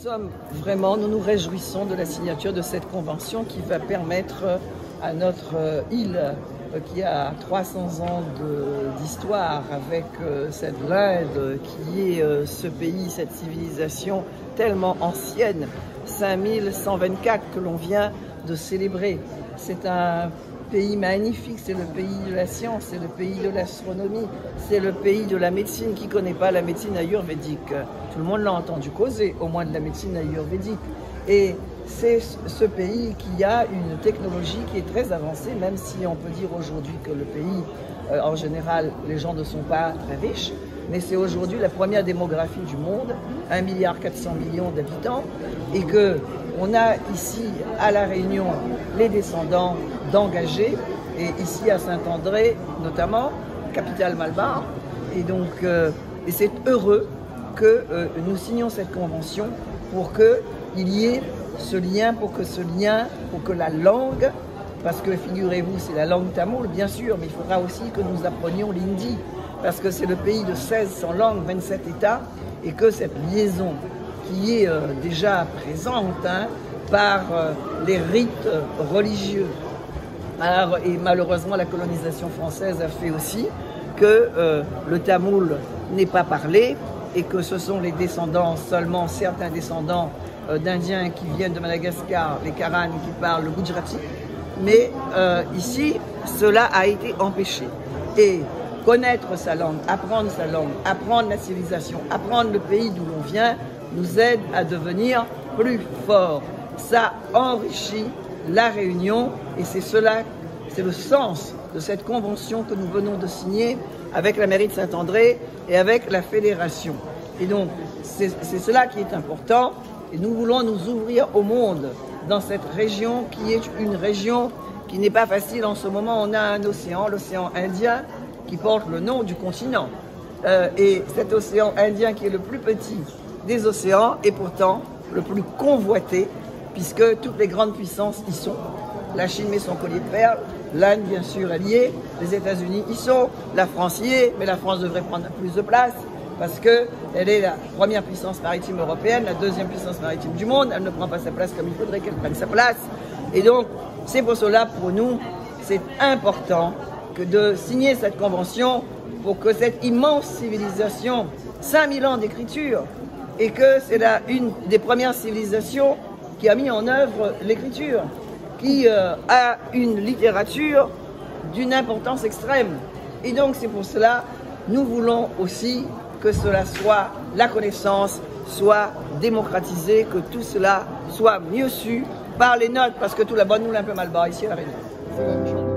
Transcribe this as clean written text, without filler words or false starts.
Nous nous réjouissons de la signature de cette convention qui va permettre à notre île, qui a 300 ans d'histoire avec cette l'Inde, qui est ce pays, cette civilisation tellement ancienne, 5124 que l'on vient de célébrer. C'est un pays magnifique, c'est le pays de la science, c'est le pays de l'astronomie, c'est le pays de la médecine. Qui ne connaît pas la médecine ayurvédique? Tout le monde l'a entendu causer, au moins de la médecine ayurvédique. Et c'est ce pays qui a une technologie qui est très avancée, même si on peut dire aujourd'hui que le pays, en général, les gens ne sont pas très riches, mais c'est aujourd'hui la première démographie du monde, 1,4 milliard d'habitants, et qu'on a ici à La Réunion les descendants d'engagés, et ici à Saint-André notamment, capitale Malbar, et donc et c'est heureux que nous signions cette convention pour qu'il y ait ce lien, pour que la langue, parce que figurez-vous, c'est la langue tamoule bien sûr, mais il faudra aussi que nous apprenions l'hindi, parce que c'est le pays de 1600 langues, 27 États, et que cette liaison qui est déjà présente par les rites religieux. Alors, et malheureusement, la colonisation française a fait aussi que le tamoul n'est pas parlé et que ce sont les descendants, seulement certains descendants d'Indiens qui viennent de Madagascar, les Karanes, qui parlent le Gujarati. Mais ici, cela a été empêché. Et connaître sa langue, apprendre la civilisation, apprendre le pays d'où l'on vient, nous aide à devenir plus forts. Ça enrichit la Réunion et c'est cela, c'est le sens de cette convention que nous venons de signer avec la mairie de Saint-André et avec la fédération. Et donc, c'est cela qui est important et nous voulons nous ouvrir au monde dans cette région qui est une région qui n'est pas facile en ce moment. On a un océan, l'océan Indien, qui porte le nom du continent. Et cet océan Indien qui est le plus petit des océans est pourtant le plus convoité puisque toutes les grandes puissances y sont. La Chine met son collier de perles, l'Inde bien sûr elle y est, les États-Unis y sont, la France y est, mais la France devrait prendre plus de place parce qu'elle est la première puissance maritime européenne, la deuxième puissance maritime du monde, elle ne prend pas sa place comme il faudrait qu'elle prenne sa place. Et donc c'est pour cela, pour nous, c'est important que de signer cette convention pour que cette immense civilisation, 5000 ans d'écriture, et que c'est une des premières civilisations qui a mis en œuvre l'écriture, qui a une littérature d'une importance extrême. Et donc c'est pour cela, nous voulons aussi que cela soit, la connaissance soit démocratisée, que tout cela soit mieux su par les nôtres, parce que tout là-bas, nous, l'a un peu mal barré ici à La Réunion.